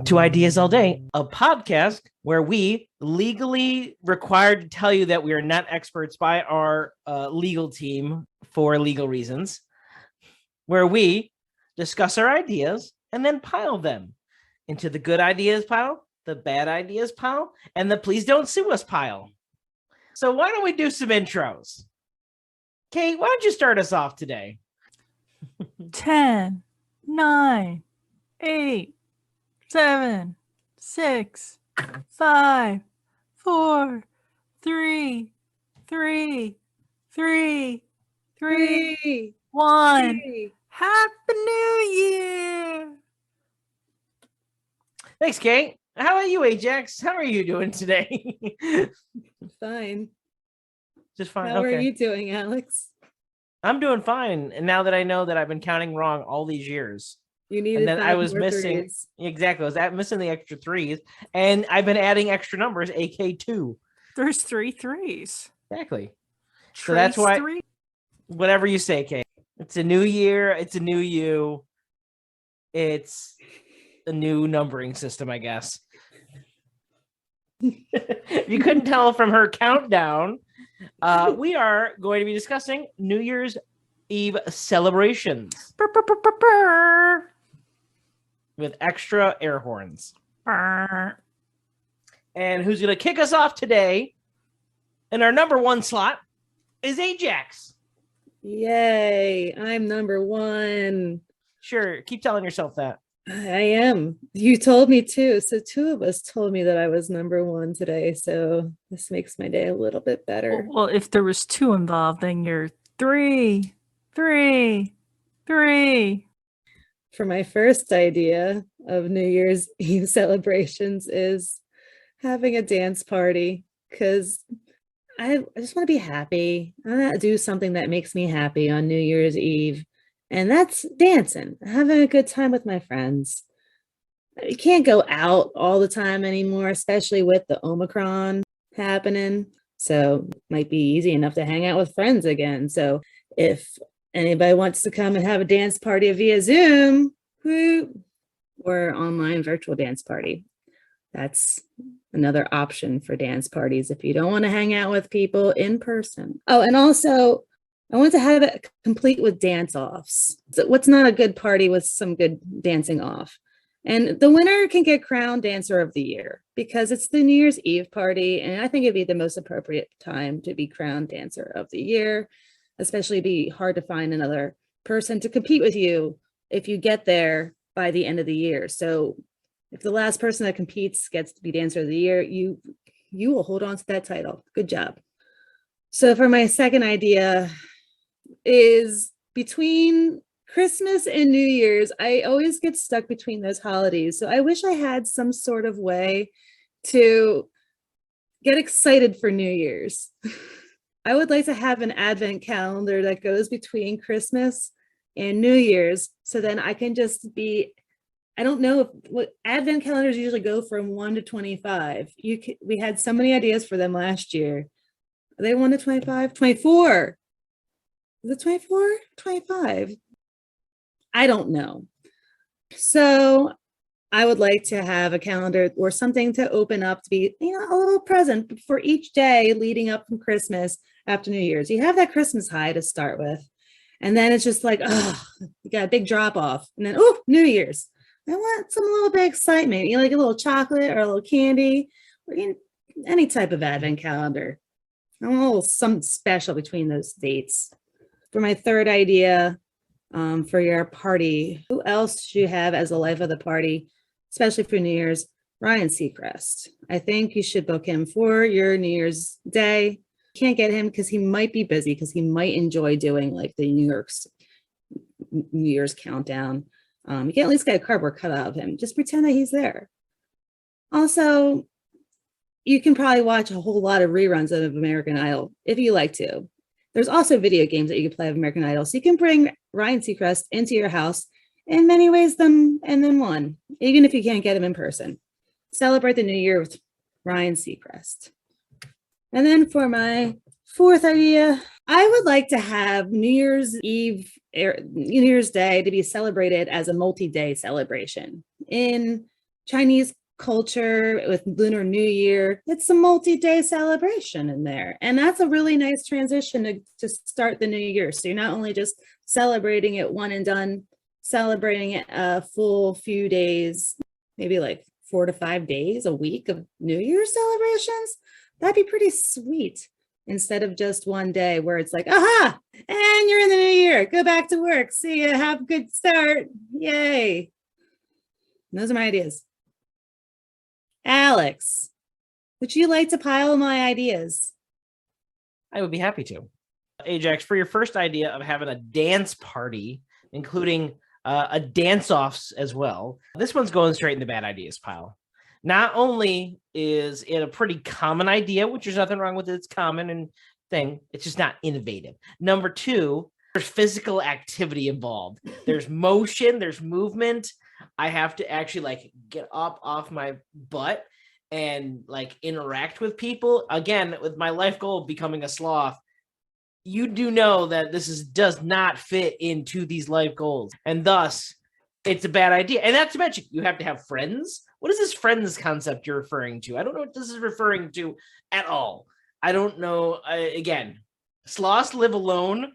to Ideas All Day, a podcast where we legally required to tell you that we are not experts by our legal team for legal reasons, where we discuss our ideas and then pile them into the good ideas pile, the bad ideas pile, and the please don't sue us pile. So why don't we do some intros? Kate, why don't you start us off today? 10, 9, 8, 7, 6, 5, 4, 3, 1. Happy New Year! Thanks, Kate. How about you, Ajax? How are you doing today? Fine. Just fine. How okay. are you doing, Alex? I'm doing fine. And now that I know that I've been counting wrong all these years, you needed and then I was more missing threes. Exactly. I was missing the extra threes, and I've been adding extra numbers, AK 2. There's 3 threes. Exactly. So that's why. 3. Whatever you say, Kate. It's a new year. It's a new you. It's a new numbering system, I guess. If you couldn't tell from her countdown, we are going to be discussing New Year's Eve celebrations with extra air horns. And who's going to kick us off today in our number 1 slot is Ajax. Yay, I'm number 1. Sure, keep telling yourself that. I am. You told me too. So 2 of us told me that I was number 1 today. So this makes my day a little bit better. Well, if there was 2 involved, then you're 3. For my first idea of New Year's Eve celebrations is having a dance party, because I just want to be happy. I want to do something that makes me happy on New Year's Eve. And that's dancing, having a good time with my friends. You can't go out all the time anymore, especially with the Omicron happening. So it might be easy enough to hang out with friends again. So if anybody wants to come and have a dance party via Zoom or online virtual dance party, that's another option for dance parties if you don't want to hang out with people in person. Oh, and also, I want to have it complete with dance-offs. So what's not a good party with some good dancing off? And the winner can get crowned Dancer of the Year because it's the New Year's Eve party, and I think it'd be the most appropriate time to be crowned Dancer of the Year, especially be hard to find another person to compete with you if you get there by the end of the year. So if the last person that competes gets to be Dancer of the Year, you will hold on to that title. Good job. So for my second idea is between Christmas and New Year's, I always get stuck between those holidays. So I wish I had some sort of way to get excited for New Year's. I would like to have an advent calendar that goes between Christmas and New Year's. So then I can just be, I don't know what advent calendars usually go from 1 to 25. We had so many ideas for them last year. Are they 1 to 25? 24. Is it 24? 25? I don't know. So I would like to have a calendar or something to open up to be, a little present for each day leading up from Christmas after New Year's. You have that Christmas high to start with. And then it's just like, you got a big drop off. And then, New Year's. I want some little bit of excitement. Like a little chocolate or a little candy or any type of advent calendar. I want a little something special between those dates. For my third idea for your party, who else should you have as the life of the party, especially for New Year's? Ryan Seacrest. I think you should book him for your New Year's Day. Can't get him because he might be busy, because he might enjoy doing like the New Year's countdown. You can at least get a cardboard cutout of him. Just pretend that he's there. Also, you can probably watch a whole lot of reruns of American Idol if you like to. There's also video games that you can play of American Idol. So you can bring Ryan Seacrest into your house in many ways and then one, even if you can't get him in person. Celebrate the new year with Ryan Seacrest. And then for my fourth idea, I would like to have New Year's Eve, New Year's Day to be celebrated as a multi-day celebration. In Chinese culture with Lunar New Year. It's a multi-day celebration in there. And that's a really nice transition to start the new year. So you're not only just celebrating it one and done, celebrating it a full few days, maybe like 4 to 5 days a week of New Year's celebrations. That'd be pretty sweet. Instead of just one day where it's like, aha, and you're in the new year. Go back to work. See ya. Have a good start. Yay. And those are my ideas. Alex, would you like to pile my ideas? I would be happy to. Ajax, for your first idea of having a dance party, including a dance-offs as well, this one's going straight in the bad ideas pile. Not only is it a pretty common idea, which there's nothing wrong with it, it's common and thing, it's just not innovative. Number two, there's physical activity involved. There's motion, there's movement. I have to actually like get up off my butt and like interact with people. Again, with my life goal of becoming a sloth, you do know that this does not fit into these life goals. And thus, it's a bad idea. And not to mention, you have to have friends. What is this friends concept you're referring to? I don't know what this is referring to at all. I don't know. Again, sloths live alone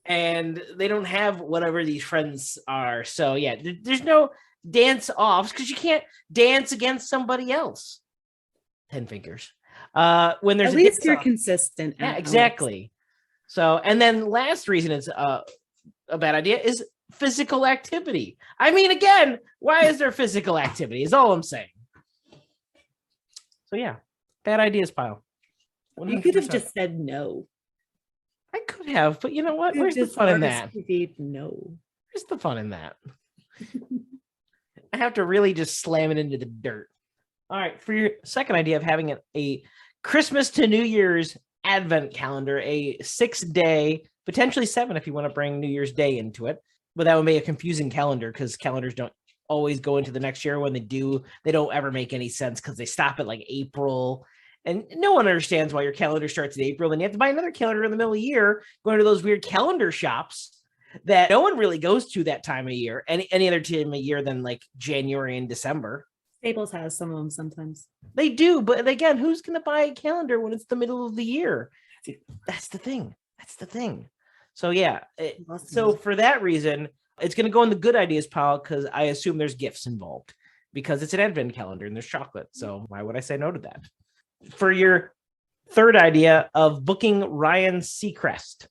and they don't have whatever these friends are. So yeah, there's no dance offs because you can't dance against somebody else. 10 fingers. When there's at least you're consistent. Yeah, exactly. So, and then last reason it's a bad idea is physical activity. I mean, again, why is there physical activity? Is all I'm saying. So yeah, bad ideas pile. 100%. You could have just said no. I could have, but you know what? Where's the fun in that? No. Where's the fun in that? I have to really just slam it into the dirt. All right, for your second idea of having a Christmas to New Year's advent calendar, a 6-day, potentially 7 if you want to bring New Year's Day into it. But that would make a confusing calendar because calendars don't always go into the next year. When they do, they don't ever make any sense because they stop at like April. And no one understands why your calendar starts in April. Then you have to buy another calendar in the middle of the year, going to those weird calendar shops that no one really goes to that time of year, any other time of year than like January and December. Staples has some of them sometimes. They do, but again, who's going to buy a calendar when it's the middle of the year? That's the thing. That's the thing. So yeah, so for that reason, it's going to go in the good ideas pile because I assume there's gifts involved because it's an advent calendar and there's chocolate. So why would I say no to that? For your third idea of booking Ryan Seacrest,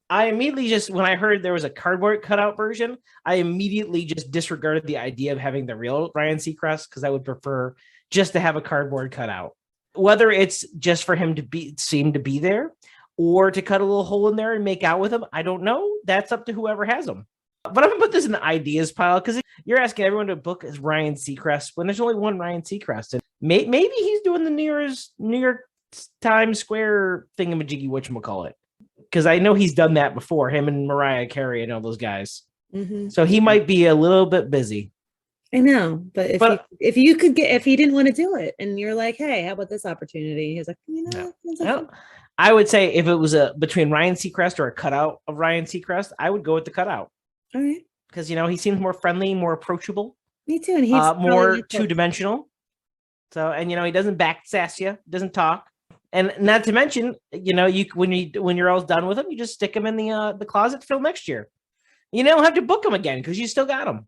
I immediately just, when I heard there was a cardboard cutout version, I immediately just disregarded the idea of having the real Ryan Seacrest because I would prefer just to have a cardboard cutout. Whether it's just for him to seem to be there or to cut a little hole in there and make out with him, I don't know. That's up to whoever has them. But I'm going to put this in the ideas pile because you're asking everyone to book as Ryan Seacrest when there's only one Ryan Seacrest. And maybe he's doing the New York Times Square thingamajiggy, whatchamacallit. Because I know he's done that before, him and Mariah Carey and all those guys. Mm-hmm. So he might be a little bit busy. I know, but if he didn't want to do it and you're like, hey, how about this opportunity? He's like, no. I would say if it was between Ryan Seacrest or a cutout of Ryan Seacrest, I would go with the cutout. All right. Because, he seems more friendly, more approachable. Me too. And he's more two-dimensional. So, and, he doesn't backsass you, doesn't talk. And not to mention, when you're all done with him, you just stick him in the closet till next year. You don't have to book him again because you still got him.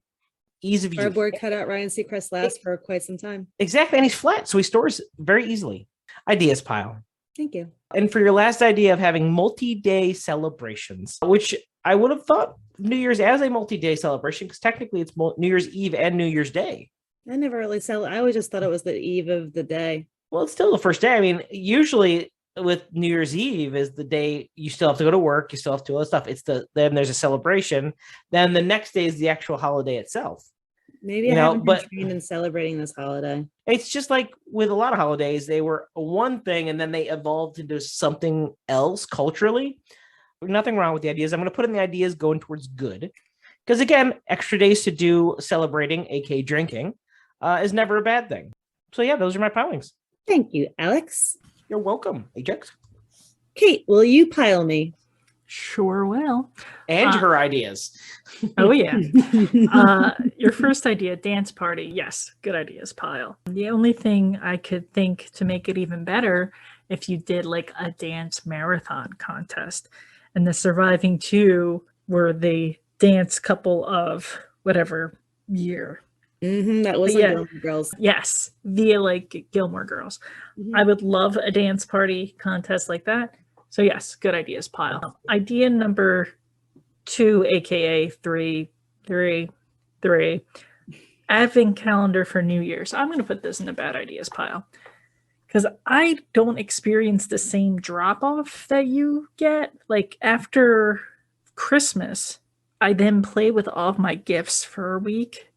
Ease of use. Cardboard cutout Ryan Seacrest lasts for quite some time. Exactly. And he's flat, so he stores very easily. Ideas pile. Thank you. And for your last idea of having multi-day celebrations, which I would have thought New Year's as a multi-day celebration, because technically it's New Year's Eve and New Year's Day. I never really I always just thought it was the eve of the day. Well, it's still the first day. I mean, usually with New Year's Eve is the day you still have to go to work. You still have to do all that stuff. Then there's a celebration. Then the next day is the actual holiday itself. Maybe I haven't been trained in celebrating this holiday. It's just like with a lot of holidays, they were one thing and then they evolved into something else culturally. Nothing wrong with the ideas. I'm going to put in the ideas going towards good. Because again, extra days to do celebrating, aka drinking, is never a bad thing. So yeah, those are my pilings. Thank you, Alex. You're welcome, Ajax. Kate, will you pile me? Sure will. And her ideas. Oh, yeah. Your first idea, dance party. Yes, good ideas pile. The only thing I could think to make it even better if you did like a dance marathon contest, and the surviving two were the dance couple of whatever year. That was But yeah. Gilmore Girls. Yes, via like Gilmore Girls. I would love a dance party contest like that. So yes, good ideas pile. Idea number 2, aka three, advent calendar for New Year's. I'm going to put this in the bad ideas pile because I don't experience the same drop off that you get. Like after Christmas, I then play with all of my gifts for a week,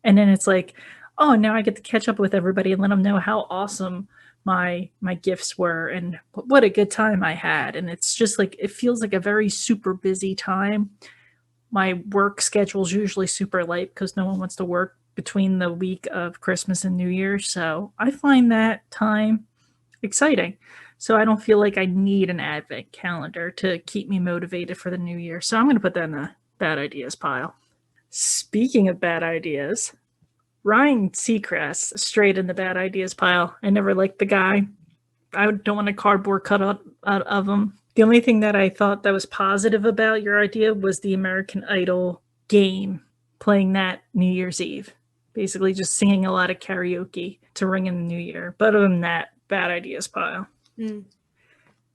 and then it's like, oh, now I get to catch up with everybody and let them know how awesome my gifts were and what a good time I had. And it's just like, it feels like a very super busy time. My work schedule is usually super light because no one wants to work between the week of Christmas and New Year's. So I find that time exciting. So I don't feel like I need an advent calendar to keep me motivated for the new year. So I'm going to put that in the bad ideas pile. Speaking of bad ideas, Ryan Seacrest, straight in the bad ideas pile. I never liked the guy. I don't want a cardboard cutout out of him. The only thing that I thought that was positive about your idea was the American Idol game, playing that New Year's Eve. Basically just singing a lot of karaoke to ring in the new year. But other than that, bad ideas pile. And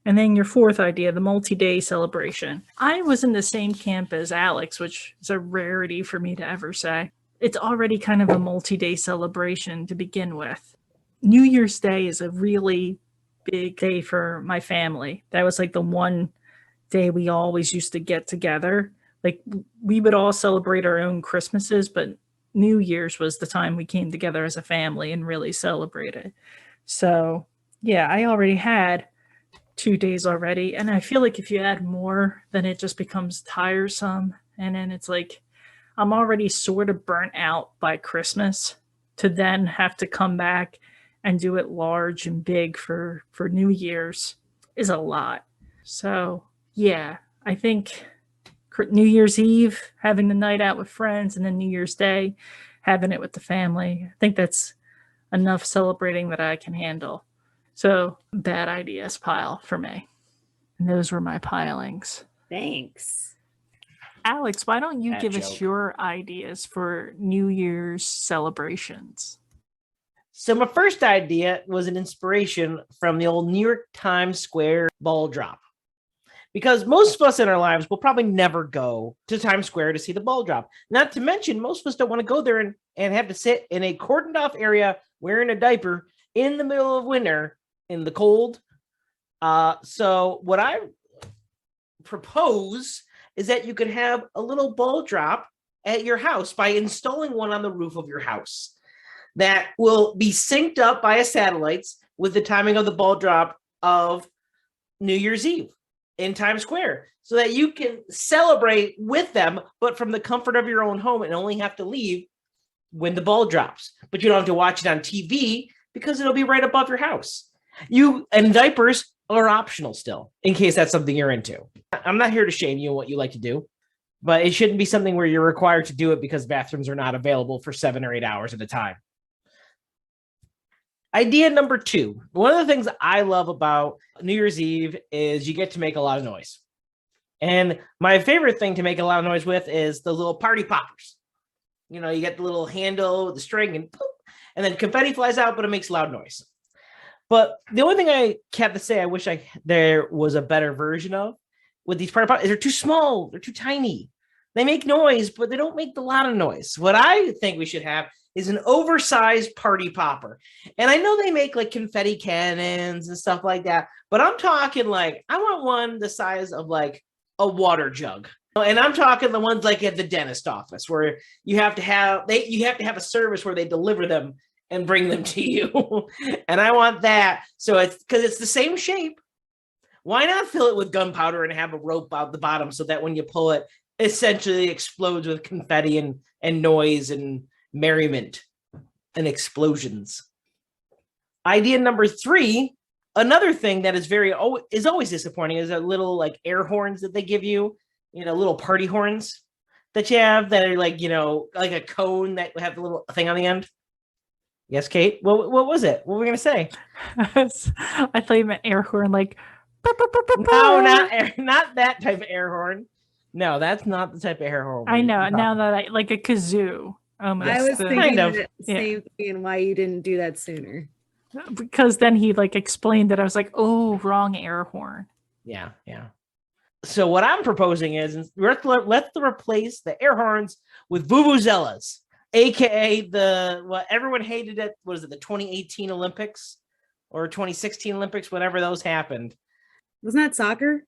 then your fourth idea, the multi-day celebration. I was in the same camp as Alex, which is a rarity for me to ever say. It's already kind of a multi-day celebration to begin with. New Year's Day is a really big day for my family. That was like the one day we always used to get together. Like we would all celebrate our own Christmases, but New Year's was the time we came together as a family and really celebrated. So yeah, I already had 2 days already. And I feel like if you add more, then it just becomes tiresome. And then it's like, I'm already sort of burnt out by Christmas to then have to come back and do it large and big for New Year's is a lot. So yeah, I think New Year's Eve, having the night out with friends, and then New Year's Day, having it with the family. I think that's enough celebrating that I can handle. So bad ideas pile for me. And those were my pilings. Thanks. Alex, why don't you Bad give us joke. your ideas for New Year's celebrations? So my first idea was an inspiration from the old New York Times Square ball drop. Because most of us in our lives will probably never go to Times Square to see the ball drop. Not to mention, most of us don't want to go there and have to sit in a cordoned off area wearing a diaper in the middle of winter in the cold. So what I propose is that you could have a little ball drop at your house by installing one on the roof of your house that will be synced up by a satellites with the timing of the ball drop of New Year's Eve in Times Square, so that you can celebrate with them, but from the comfort of your own home, and only have to leave when the ball drops. But you don't have to watch it on TV because it'll be right above your house. And diapers are optional still, in case that's something you're into. I'm not here to shame you on what you like to do, but it shouldn't be something where you're required to do it because bathrooms are not available for 7 or 8 hours at a time. Idea number 2. One of the things I love about New Year's Eve is you get to make a lot of noise. And my favorite thing to make a lot of noise with is the little party poppers. You know, you get the little handle, the string, and poof, and then confetti flies out, but it makes loud noise. But the only thing I have to say I wish there was a better version of with these party poppers is they're too small, they're too tiny. They make noise, but they don't make a lot of noise. What I think we should have is an oversized party popper. And I know they make like confetti cannons and stuff like that, but I'm talking like, I want one the size of like a water jug. And I'm talking the ones like at the dentist office where you have to have a service where they deliver them and bring them to you. And I want that. So it's because it's the same shape. Why not fill it with gunpowder and have a rope out the bottom so that when you pull it, essentially explodes with confetti and noise and merriment and explosions. Idea number 3 Another thing that is always disappointing is a little like air horns that they give you, little party horns that you have that are like, like a cone that have a little thing on the end. Yes, Kate. What was it? What were we gonna say? I thought you meant air horn, like. No, not that type of air horn. No, that's not the type of air horn. I know. Now that I like a kazoo. I was thinking kind of. the same thing and why you didn't do that sooner. Because then he like explained that I was like, oh, wrong air horn. Yeah. So what I'm proposing is let's replace the air horns with vuvuzelas, aka what everyone hated at the 2018 Olympics or 2016 Olympics, whenever those happened. Wasn't that soccer?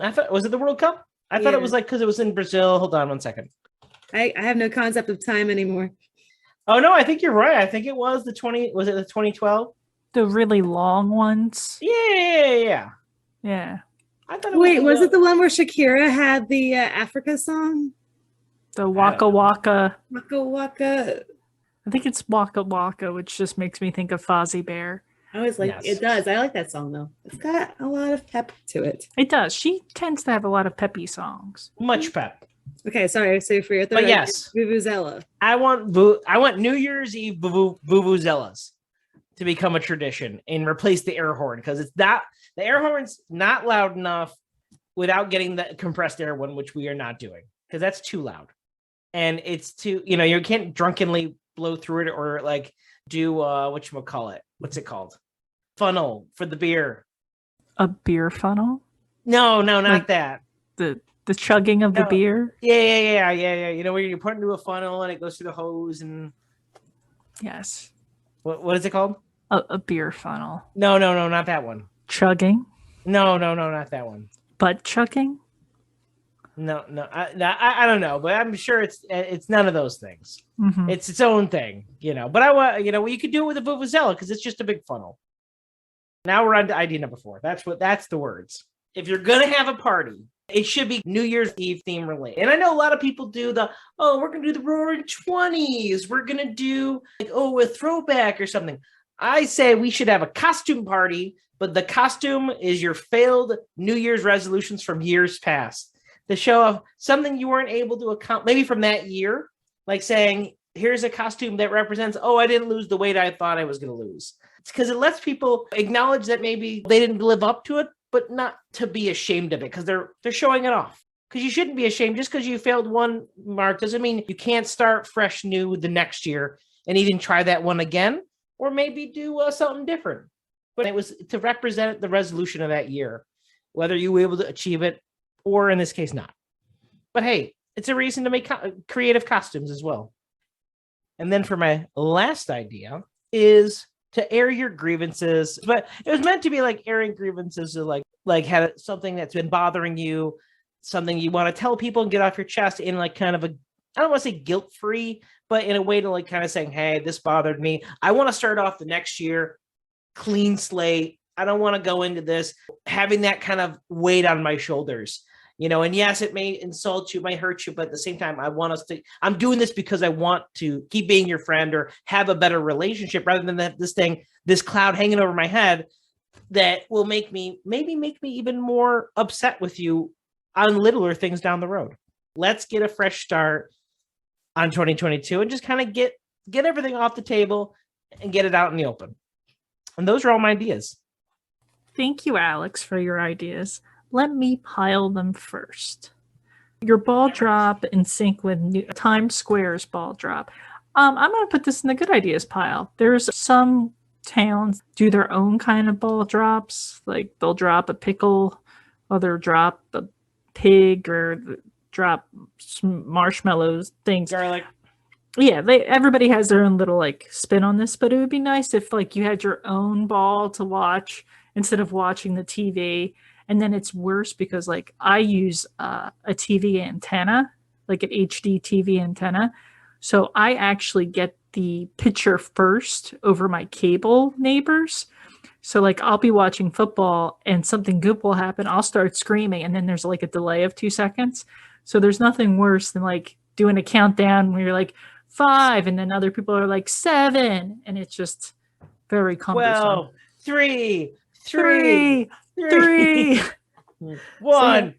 I thought, was it the World Cup? I thought it was like because it was in Brazil. Hold on one second. I have no concept of time anymore. Oh no, I think you're right. I think it was the 2012? The really long ones. Yeah. I thought was it the one where Shakira had the Africa song? The Waka Waka. Waka Waka. I think it's Waka Waka, which just makes me think of Fozzie Bear. I was like, It does. I like that song though. It's got a lot of pep to it. It does. She tends to have a lot of peppy songs. Much pep. Okay, sorry. So for your third, but yes, vuvuzela. I want New Year's Eve vuvuzelas to become a tradition and replace the air horn because the air horn's not loud enough without getting the compressed air one, which we are not doing because that's too loud, and it's too you can't drunkenly blow through it or like do whatchamacallit. What's it called? Funnel for the beer. A beer funnel? No, not like that. The chugging of the beer? Yeah. Where you put it into a funnel and it goes through the hose and. Yes. What is it called? A beer funnel. No, not that one. Chugging? No, not that one. Butt chugging? No. I don't know, but I'm sure it's none of those things. Mm-hmm. It's its own thing, But I want, you could do it with a vuvuzela because it's just a big funnel. Now we're on to idea number 4. That's the words. If you're gonna have a party, it should be New Year's Eve theme related. And I know a lot of people do we're gonna do the Roaring 20s. We're gonna do a throwback or something. I say we should have a costume party, but the costume is your failed New Year's resolutions from years past. To show off something you weren't able to accomplish, maybe from that year, like saying, here's a costume that represents, I didn't lose the weight I thought I was going to lose. It's because it lets people acknowledge that maybe they didn't live up to it, but not to be ashamed of it because they're showing it off. Because you shouldn't be ashamed just because you failed one mark doesn't mean you can't start fresh new the next year and even try that one again, or maybe do something different. But it was to represent the resolution of that year, whether you were able to achieve it or in this case not. But hey, it's a reason to make creative costumes as well. And then for my last idea is to air your grievances, but it was meant to be like airing grievances to like have something that's been bothering you, something you want to tell people and get off your chest in like kind of a, I don't want to say guilt-free, but in a way to like kind of saying, hey, this bothered me. I want to start off the next year clean slate. I don't want to go into this having that kind of weight on my shoulders. And yes, it may insult you, might hurt you, but at the same time, I'm doing this because I want to keep being your friend or have a better relationship rather than this cloud hanging over my head that will make me even more upset with you on littler things down the road. Let's get a fresh start on 2022 and just kind of get everything off the table and get it out in the open. And those are all my ideas. Thank you, Alex, for your ideas. Let me pile them first. Your ball drop in sync with Times Square's ball drop. I'm going to put this in the good ideas pile. There's some towns do their own kind of ball drops. Like they'll drop a pickle, or they'll drop a pig, or drop some marshmallows, things. Garlic. Yeah, everybody has their own little like spin on this, but it would be nice if like you had your own ball to watch instead of watching the TV. And then it's worse because like I use a TV antenna, like an HD TV antenna. So I actually get the picture first over my cable neighbors. So like I'll be watching football and something good will happen. I'll start screaming and then there's like a delay of 2 seconds. So there's nothing worse than like doing a countdown where you're like 5 and then other people are like 7 and it's just very cumbersome. 12, 3, three. One.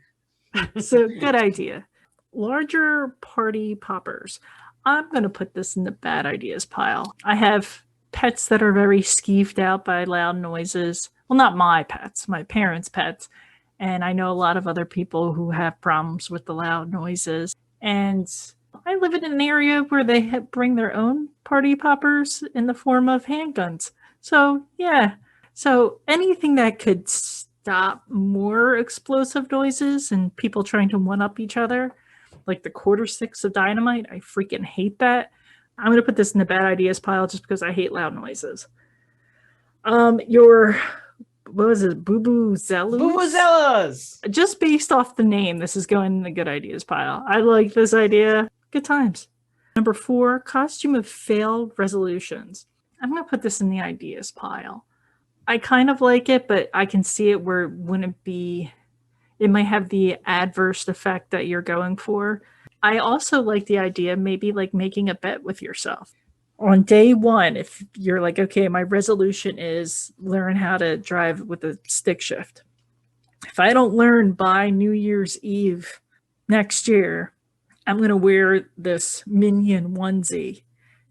So good idea. Larger party poppers. I'm going to put this in the bad ideas pile. I have pets that are very skeeved out by loud noises. Well, not my pets, my parents' pets. And I know a lot of other people who have problems with the loud noises. And I live in an area where they bring their own party poppers in the form of handguns. So, yeah. So anything that could stop more explosive noises and people trying to one-up each other, like the quarter sticks of dynamite, I freaking hate that. I'm going to put this in the bad ideas pile just because I hate loud noises. What was it? Boo-boo-zellas? Boo-boo-zellas! Just based off the name, this is going in the good ideas pile. I like this idea. Good times. Number 4, costume of failed resolutions. I'm going to put this in the ideas pile. I kind of like it, but I can see it where it might have the adverse effect that you're going for. I also like the idea, maybe like making a bet with yourself. On day 1, if you're like, okay, my resolution is learn how to drive with a stick shift. If I don't learn by New Year's Eve next year, I'm going to wear this minion onesie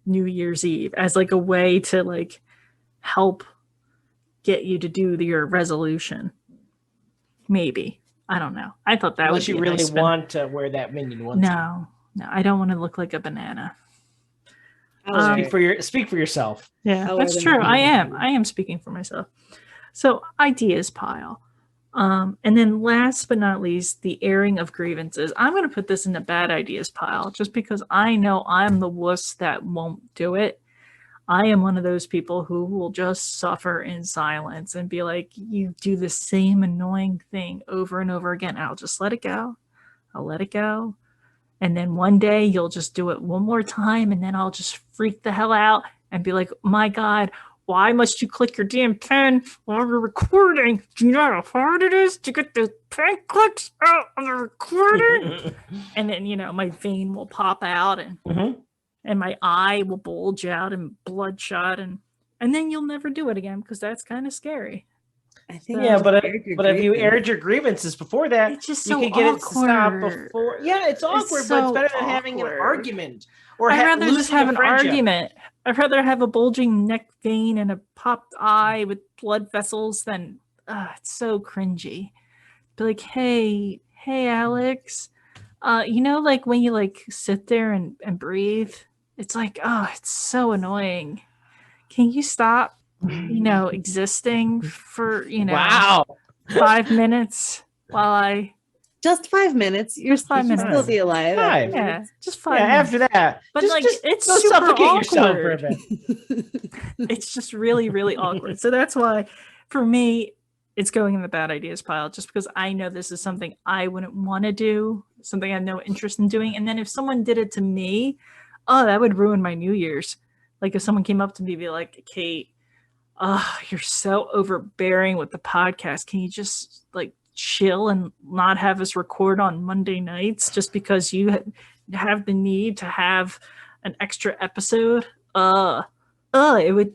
New Year's Eve as like a way to like help get you to do your resolution. Maybe. I don't know. I thought that Unless would be you really nice want to wear that minion onesie. No, I don't want to look like a banana. Speak for yourself. Yeah, that's true. I am speaking for myself. So ideas pile. And then last but not least, the airing of grievances. I'm going to put this in the bad ideas pile just because I know I'm the wuss that won't do it. I am one of those people who will just suffer in silence and be like, you do the same annoying thing over and over again. I'll just let it go. I'll let it go. And then one day you'll just do it one more time and then I'll just freak the hell out and be like, my God, why must you click your damn pen while you're recording? Do you know how hard it is to get the pen clicks out of the recording? And then, my vein will pop out and my eye will bulge out and bloodshot. And then you'll never do it again because that's kind of scary. I think but if you aired your grievances before that, it's just you could get it to stop before. Yeah, it's awkward, but it's better than having an argument. Or I'd rather just have an argument. I'd rather have a bulging neck vein and a popped eye with blood vessels than it's so cringy. Be like, hey, Alex, like when you like sit there and breathe, it's like, it's so annoying. Can you stop? Existing for, wow, 5 minutes while I just 5 minutes. You're just 5 minutes. Still be alive. 5. Yeah, just 5 minutes. After that, but it's don't super suffocate awkward. Yourself for a bit. It's just really, really awkward. So that's why, for me, it's going in the bad ideas pile. Just because I know this is something I wouldn't want to do, something I have no interest in doing. And then if someone did it to me, that would ruin my New Year's. Like if someone came up to me and be like, Kate, you're so overbearing with the podcast. Can you just like chill and not have us record on Monday nights just because you have the need to have an extra episode? It would.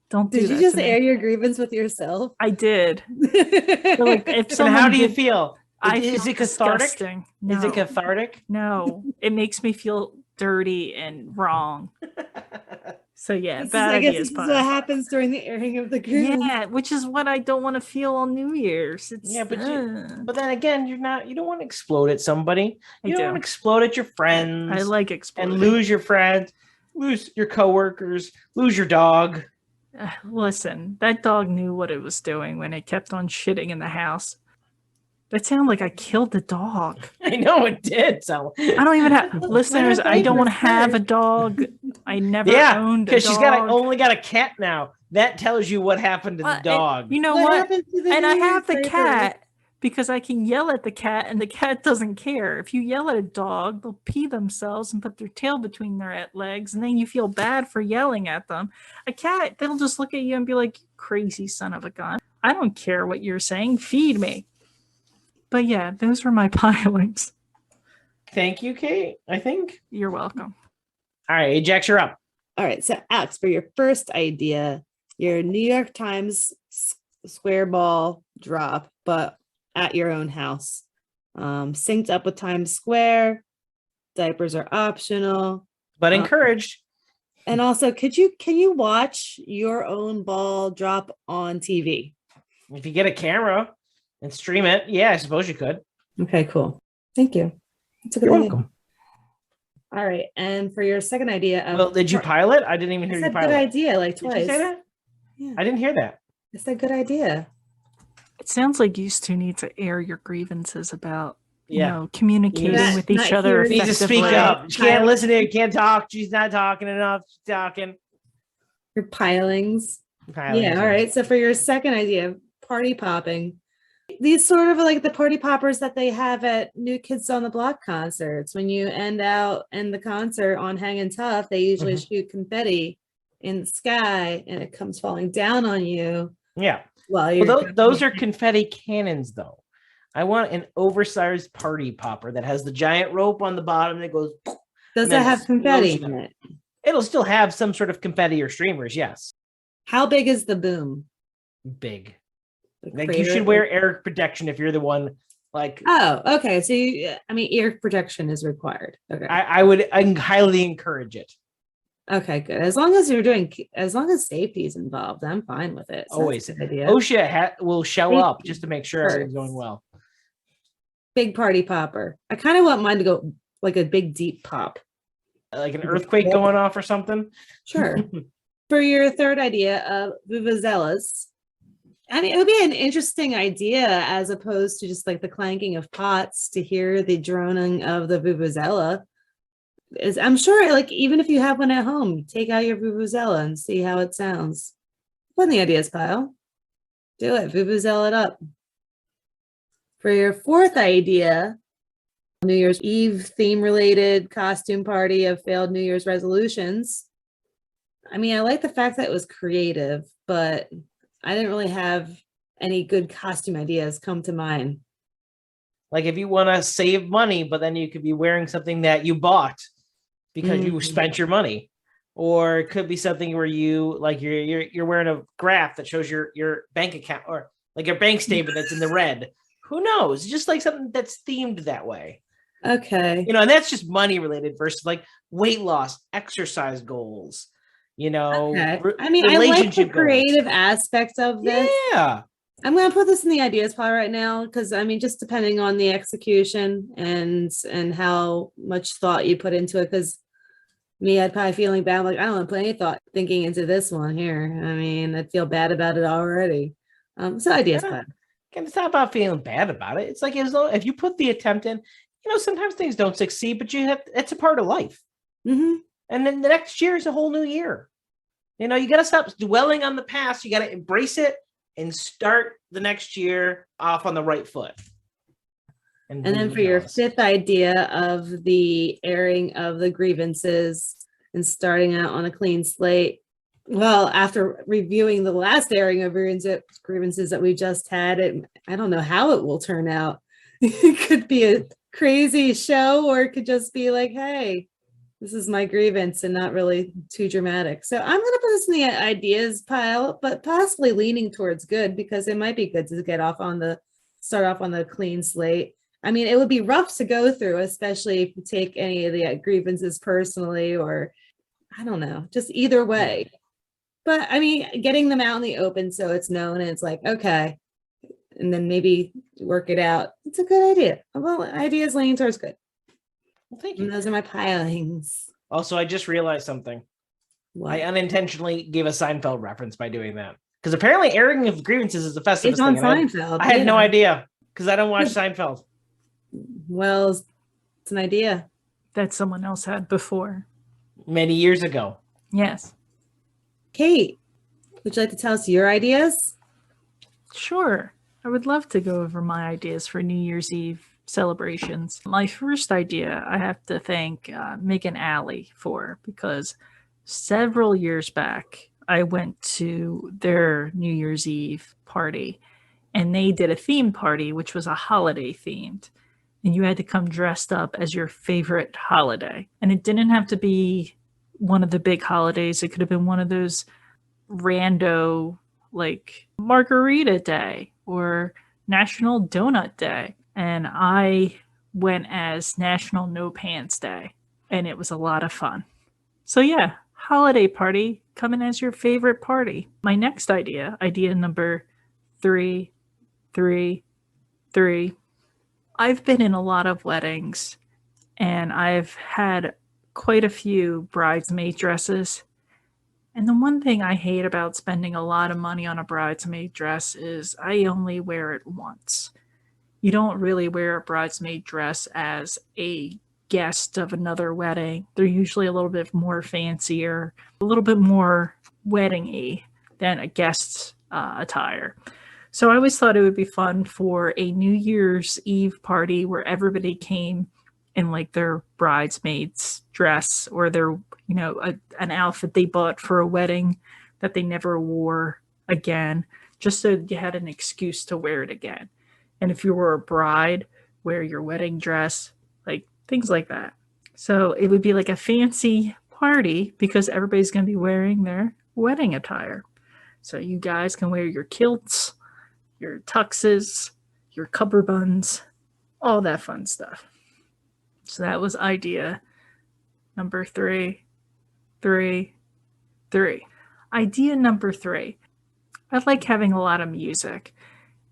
Don't do that. Did you just air your grievance with yourself? I did. So, like, if how do you feel? Is it cathartic? Disgusting. No. Is it cathartic? No, it makes me feel dirty and wrong. So yeah, I guess this is what happens during the airing of the grievance. Yeah, which is what I don't want to feel on New Year's. But then again, you don't want to explode at somebody. You don't want to explode at your friends. I like exploding. And lose your friends, lose your coworkers, lose your dog. Listen, that dog knew what it was doing when it kept on shitting in the house. That sounded like I killed the dog. I know it did. So I don't even have listeners. I don't want to have a dog. I never owned a dog. Because she's only got a cat now. That tells you what happened to the dog. You know what? And I have the cat because I can yell at the cat and the cat doesn't care. If you yell at a dog, they'll pee themselves and put their tail between their legs, and then you feel bad for yelling at them. A cat, they'll just look at you and be like, crazy son of a gun. I don't care what you're saying. Feed me. But yeah, those were my pilings. Thank you, Kate. I think. You're welcome. All right, Ajax, you're up. All right, so Alex, for your first idea, your New York Times square ball drop, but at your own house. Synced up with Times Square. Diapers are optional. But encouraged. And also, can you watch your own ball drop on TV? If you get a camera and stream it, yeah, I suppose you could. Okay, cool. Thank you. That's a good You're idea. welcome. All right, and for your second idea of Well, did you pilot? I didn't even I hear you said pilot. good idea like Did twice. you say that? Yeah. I didn't hear that. I said good idea. It sounds like you two need to air your grievances about, Yeah. communicating Yes. with each Not other hearing- Needs to effectively. speak up. She can't Pilot. listen to you. Can't talk. She's not talking enough. She's talking. Your pilings. Pilings, Yeah, all right. So for your second idea, party popping. These sort of like the party poppers that they have at New Kids on the Block concerts. When you end the concert on Hangin' Tough, they usually shoot confetti in the sky and it comes falling down on you. Yeah. While you're Well, those are confetti cannons, though. I want an oversized party popper that has the giant rope on the bottom that goes. Does and that then have confetti explodes in them. it? It'll still have some sort of confetti or streamers. Yes. How big is the boom? Big. The Like you crater? should wear air protection if you're the one. Like Oh, okay. So ear protection is required. Okay. I highly encourage it. Okay, good. As long as safety is involved, I'm fine with it. So Always. that's a good idea. OSHA will show Safety up just to make sure everything's first. going well. Big party popper. I kind of want mine to go like a big deep pop. Like an earthquake going off or something. Sure. For your third idea of vuvuzelas, I mean, it would be an interesting idea as opposed to just like the clanking of pots to hear the droning of the vuvuzela. I'm sure, like, even if you have one at home, take out your vuvuzela and see how it sounds. Put in the ideas pile. Do it. Vuvuzela it up. For your fourth idea, New Year's Eve theme-related costume party of failed New Year's resolutions. I mean, I like the fact that it was creative, but I didn't really have any good costume ideas come to mind. Like if you want to save money, but then you could be wearing something that you bought because you spent your money, or it could be something where you like you're wearing a graph that shows your bank account or like your bank statement that's in the red. Who knows? Just like something that's themed that way. Okay. And that's just money related versus like weight loss, exercise goals. Okay. I mean, I like the creative aspect of this. Yeah. I'm going to put this in the ideas pile right now because I mean, just depending on the execution and how much thought you put into it. Because me, I'd probably feeling bad. Like, I don't want to put any thought thinking into this one here. I mean, I'd feel bad about it already. So ideas pile. It's not about feeling bad about it. It's like as though if you put the attempt in, sometimes things don't succeed, but it's a part of life. Mm-hmm. And then the next year is a whole new year. You got to stop dwelling on the past. You got to embrace it and start the next year off on the right foot. And then for your fifth idea of the airing of the grievances and starting out on a clean slate. Well, after reviewing the last airing of grievances that we just had, I don't know how it will turn out. It could be a crazy show, or it could just be like, hey, this is my grievance and not really too dramatic. So I'm going to put this in the ideas pile, but possibly leaning towards good because it might be good to start off on the clean slate. I mean, it would be rough to go through, especially if you take any of the grievances personally, or I don't know, just either way. But I mean, getting them out in the open so it's known and it's like, okay, and then maybe work it out. It's a good idea. Well, ideas leaning towards good. Well, thank you. And those are my pilings. Also, I just realized something. What? I unintentionally gave a Seinfeld reference by doing that. Because apparently airing of grievances is the festivus It's on thing. and Seinfeld. I had no idea because I don't watch Seinfeld. Well, it's an idea that someone else had before. Many years ago. Yes. Kate, would you like to tell us your ideas? Sure. I would love to go over my ideas for New Year's Eve celebrations. My first idea, I have to thank Megan Alley for, because several years back, I went to their New Year's Eve party and they did a theme party, which was a holiday themed. And you had to come dressed up as your favorite holiday. And it didn't have to be one of the big holidays. It could have been one of those rando like Margarita Day or National Donut Day. And I went as National No Pants Day. And it was a lot of fun. So yeah, holiday party coming as your favorite party. My next idea number 333. I've been in a lot of weddings and I've had quite a few bridesmaid dresses. And the one thing I hate about spending a lot of money on a bridesmaid dress is I only wear it once. You don't really wear a bridesmaid dress as a guest of another wedding. They're usually a little bit more fancier, a little bit more wedding-y than a guest attire. So I always thought it would be fun for a New Year's Eve party where everybody came in like their bridesmaid's dress or their, an outfit they bought for a wedding that they never wore again, just so you had an excuse to wear it again. And if you were a bride, wear your wedding dress, like things like that. So it would be like a fancy party because everybody's going to be wearing their wedding attire. So you guys can wear your kilts, your tuxes, your cummerbunds, all that fun stuff. So that was idea number 333. Idea number 3. I like having a lot of music.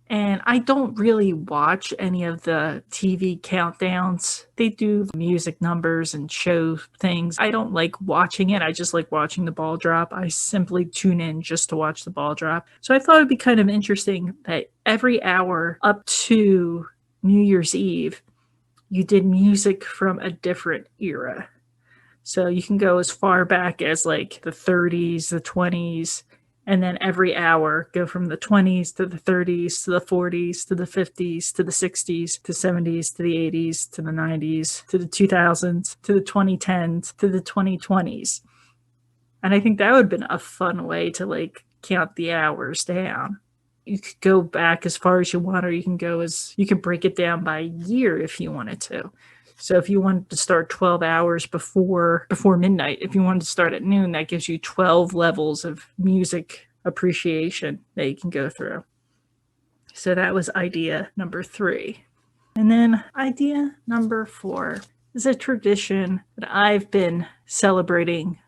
And I don't really watch any of the TV countdowns. They do music numbers and show things. I don't like watching it. I just like watching the ball drop. I simply tune in just to watch the ball drop. So I thought it'd be kind of interesting that every hour up to New Year's Eve, you did music from a different era. So you can go as far back as like the 30s, the 20s, and then every hour go from the 20s to the 30s to the 40s to the 50s to the 60s to 70s to the 80s to the 90s to the 2000s to the 2010s to the 2020s. And I think that would have been a fun way to like count the hours down. You could go back as far as you want, or you can break it down by year if you wanted to. So if you wanted to start 12 hours before midnight, if you wanted to start at noon, that gives you 12 levels of music appreciation that you can go through. So that was idea number 3. And then idea number 4 is a tradition that I've been celebrating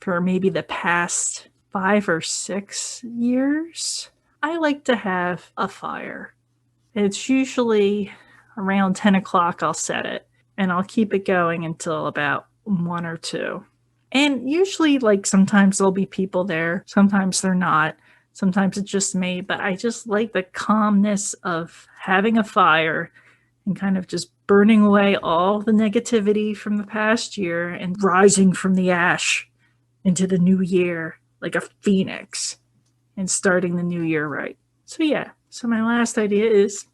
for maybe the past 5 or 6 years. I like to have a fire. It's usually around 10 o'clock I'll set it. And I'll keep it going until about 1 or 2. And usually, like, sometimes there'll be people there. Sometimes they're not. Sometimes it's just me. But I just like the calmness of having a fire and kind of just burning away all the negativity from the past year and rising from the ash into the new year like a phoenix and starting the new year right. So yeah. So my last idea is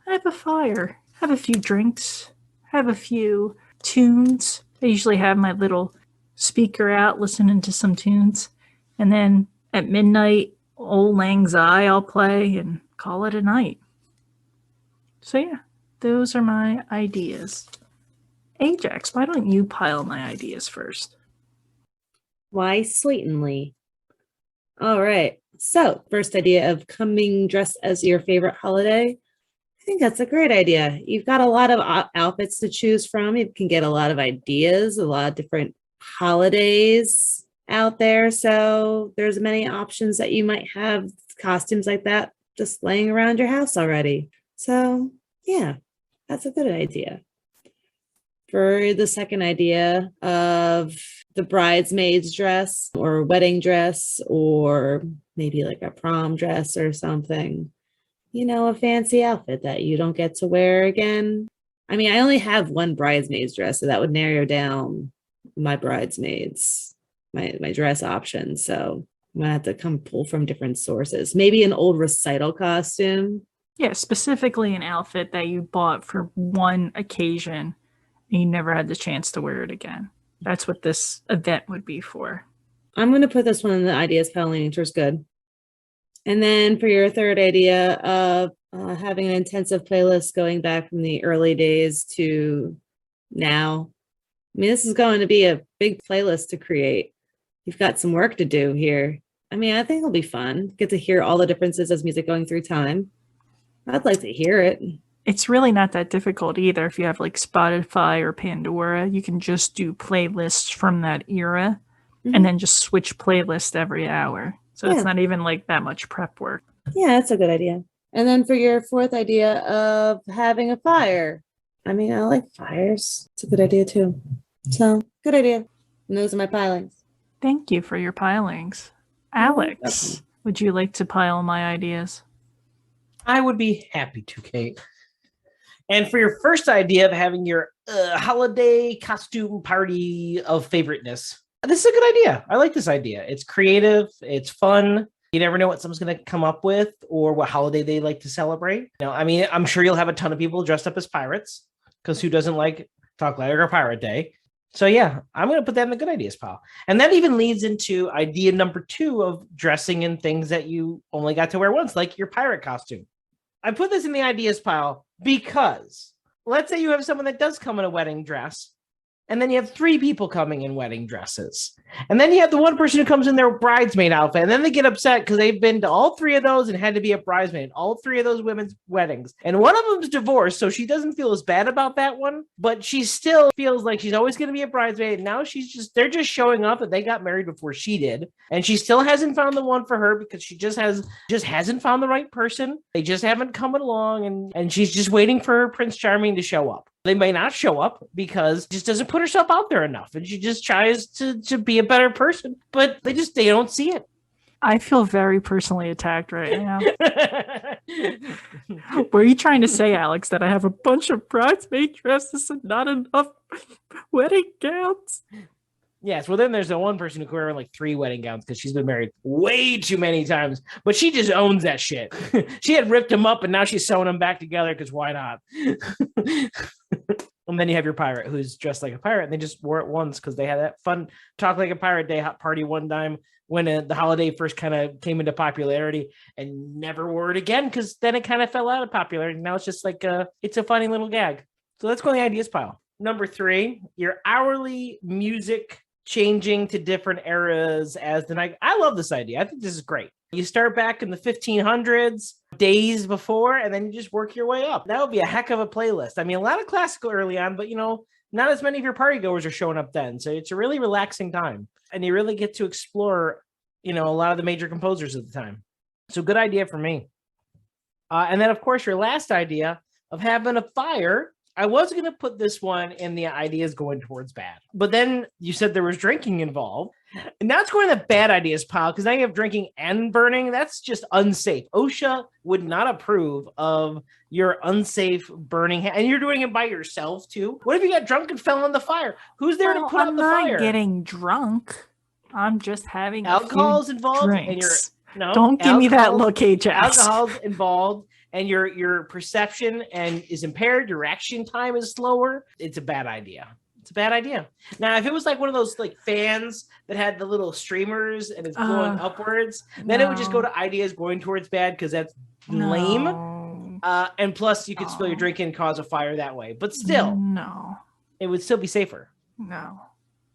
have a fire, have a few drinks, have a few tunes. I usually have my little speaker out listening to some tunes. And then at midnight, Old Lang Syne I'll play and call it a night. So yeah, those are my ideas. Ajax, why don't you pile my ideas first? Why, sweetenly. All right. So first idea of coming dressed as your favorite holiday. I think that's a great idea. You've got a lot of outfits to choose from. You can get a lot of ideas, a lot of different holidays out there. So there's many options that you might have costumes like that just laying around your house already. So yeah, that's a good idea. For the second idea of the bridesmaid's dress or wedding dress or maybe like a prom dress or something. A fancy outfit that you don't get to wear again. I mean, I only have one bridesmaid's dress, so that would narrow down my bridesmaids, my dress options. So I'm gonna have to pull from different sources. Maybe an old recital costume. Yeah, specifically an outfit that you bought for one occasion and you never had the chance to wear it again. That's what this event would be for. I'm gonna put this one in the ideas pile leaning towards good. And then for your third idea of having an intensive playlist going back from the early days to now, I mean, this is going to be a big playlist to create. You've got some work to do here. I mean, I think it'll be fun. Get to hear all the differences as music going through time. I'd like to hear it. It's really not that difficult either. If you have like Spotify or Pandora, you can just do playlists from that era and then just switch playlists every hour. So it's not even like that much prep work. Yeah, that's a good idea. And then for your fourth idea of having a fire, I mean, I like fires. It's a good idea too. So, good idea. And those are my pilings. Thank you for your pilings. Alex, would you like to pile my ideas? I would be happy to, Kate. And for your first idea of having your holiday costume party of favoriteness, this is a good idea. I like this idea. It's creative. It's fun. You never know what someone's going to come up with or what holiday they like to celebrate. You know, I mean, I'm sure you'll have a ton of people dressed up as pirates because who doesn't like Talk Like a Pirate Day? So yeah, I'm going to put that in the good ideas pile. And that even leads into idea number 2 of dressing in things that you only got to wear once, like your pirate costume. I put this in the ideas pile because let's say you have someone that does come in a wedding dress, and then you have 3 people coming in wedding dresses. And then you have the one person who comes in their bridesmaid outfit, and then they get upset because they've been to all 3 of those and had to be a bridesmaid, all 3 of those women's weddings. And one of them's divorced, so she doesn't feel as bad about that one, but she still feels like she's always going to be a bridesmaid. And now they're just showing off that they got married before she did. And she still hasn't found the one for her because she just hasn't found the right person. They just haven't come along, and she's just waiting for Prince Charming to show up. They may not show up because she just doesn't put herself out there enough, and she just tries to be a better person, but they don't see it. I feel very personally attacked right now. What are you trying to say, Alex? That I have a bunch of bridesmaid dresses and not enough wedding gowns? Yes, well, then there's the one person who can wear like 3 wedding gowns because she's been married way too many times, but she just owns that shit. She had ripped them up and now she's sewing them back together because why not? And then you have your pirate who's dressed like a pirate, and they just wore it once because they had that fun Talk Like a Pirate Day hot party one time when the holiday first kind of came into popularity, and never wore it again because then it kind of fell out of popularity. Now it's just like it's a funny little gag. So let's go in the ideas pile. Number 3, your hourly music changing to different eras as the night. I love this idea. I think this is great. You start back in the 1500s, days before, and then you just work your way up. That would be a heck of a playlist. I mean, a lot of classical early on, but not as many of your party goers are showing up then. So it's a really relaxing time, and you really get to explore, a lot of the major composers at the time. So good idea for me. And then of course your last idea of having a fire. I was going to put this one in the ideas going towards bad, but then you said there was drinking involved. And now it's going in the bad ideas pile because now you have drinking and burning. That's just unsafe. OSHA would not approve of your unsafe burning. And you're doing it by yourself too. What if you got drunk and fell in the fire? Who's there to put out the fire? I'm not getting drunk. I'm just having alcohol's involved. Drinks. And don't give me that look, Ajax. Alcohol's involved. And your perception is impaired, your reaction time is slower. It's a bad idea. It's a bad idea. Now, if it was like one of those like fans that had the little streamers and it's blowing upwards, then it would just go to ideas going towards bad because that's lame. And plus, you could spill your drink and cause a fire that way. But still, it would still be safer. No.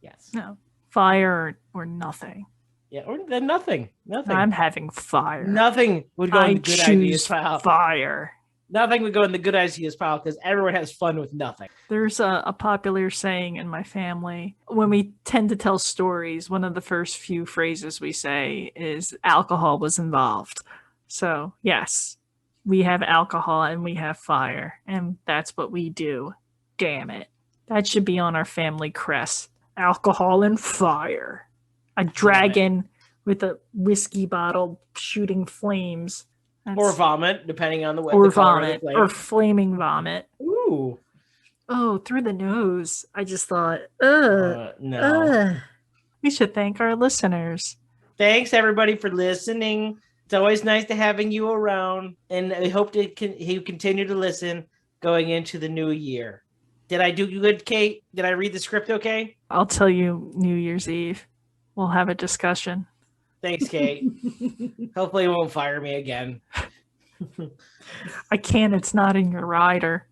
Yes. No. Fire or nothing. Yeah, or then nothing. I'm having fire. Nothing would go in the good ideas pile. Fire. Nothing would go in the good ideas pile because everyone has fun with nothing. There's a popular saying in my family. When we tend to tell stories, one of the first few phrases we say is alcohol was involved. So, yes, we have alcohol and we have fire, and that's what we do. Damn it. That should be on our family crest. Alcohol and fire. A dragon with a whiskey bottle shooting flames. Or vomit, depending on the way. Or vomit. Or flaming vomit. Ooh. Oh, through the nose. I just thought, no. We should thank our listeners. Thanks, everybody, for listening. It's always nice to having you around. And I hope you continue to listen going into the new year. Did I do good, Kate? Did I read the script okay? I'll tell you New Year's Eve. We'll have a discussion. Thanks, Kate. Hopefully you won't fire me again. I can't. It's not in your rider.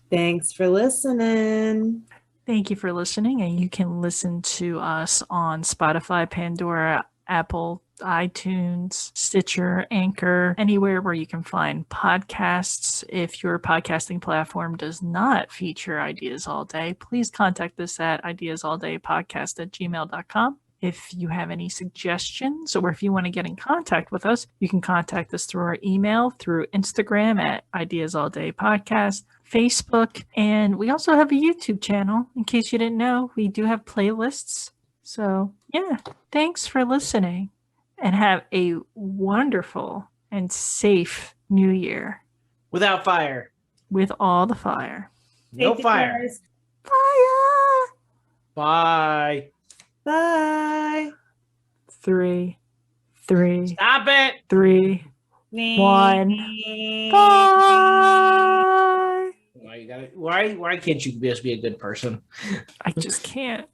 Thanks for listening. Thank you for listening, and you can listen to us on Spotify, Pandora, Apple, iTunes, Stitcher, Anchor, anywhere where you can find podcasts. If your podcasting platform does not feature Ideas All Day, please contact us at ideasalldaypodcast@gmail.com. If you have any suggestions or if you want to get in contact with us, you can contact us through our email, through Instagram at Ideas All Day Podcast, Facebook, and we also have a YouTube channel. In case you didn't know, we do have playlists. So, yeah, thanks for listening and have a wonderful and safe new year Without fire. with all the fire. No Thank you, fire. guys. Fire! Bye. Bye. 3, Stop it. 3, 1. Bye! Why can't you just be a good person? I just can't.